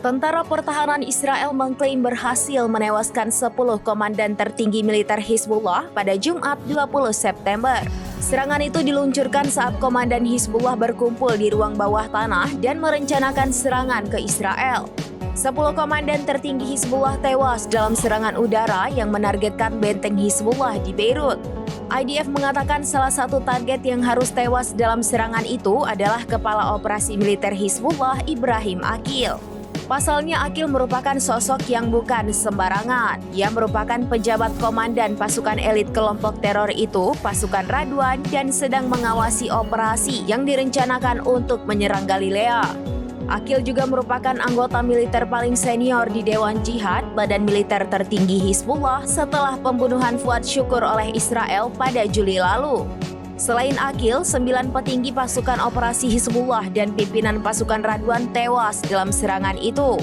Tentara Pertahanan Israel mengklaim berhasil menewaskan 10 komandan tertinggi militer Hizbullah pada Jumat 20 September. Serangan itu diluncurkan saat komandan Hizbullah berkumpul di ruang bawah tanah dan merencanakan serangan ke Israel. 10 komandan tertinggi Hizbullah tewas dalam serangan udara yang menargetkan benteng Hizbullah di Beirut. IDF mengatakan salah satu target yang harus tewas dalam serangan itu adalah Kepala Operasi Militer Hizbullah Ibrahim Aqil. Pasalnya Aqil merupakan sosok yang bukan sembarangan. Ia merupakan pejabat komandan pasukan elit kelompok teror itu, pasukan Radwan, dan sedang mengawasi operasi yang direncanakan untuk menyerang Galilea. Aqil juga merupakan anggota militer paling senior di Dewan Jihad, badan militer tertinggi Hizbullah setelah pembunuhan Fuad Syukur oleh Israel pada Juli lalu. Selain Aqil, 9 petinggi pasukan operasi Hizbullah dan pimpinan pasukan Radwan tewas dalam serangan itu.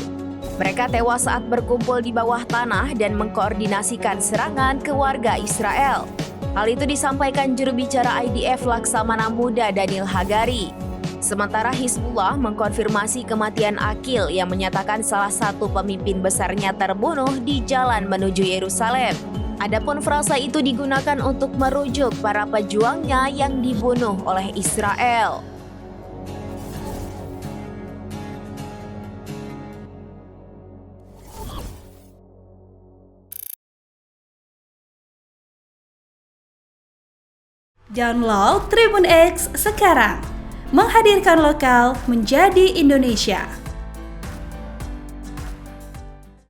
Mereka tewas saat berkumpul di bawah tanah dan mengkoordinasikan serangan ke warga Israel. Hal itu disampaikan juru bicara IDF Laksamana Muda Daniel Hagari. Sementara Hizbullah mengkonfirmasi kematian Aqil yang menyatakan salah satu pemimpin besarnya terbunuh di jalan menuju Yerusalem. Adapun frasa itu digunakan untuk merujuk para pejuangnya yang dibunuh oleh Israel. Download Tribun X sekarang, menghadirkan lokal menjadi Indonesia.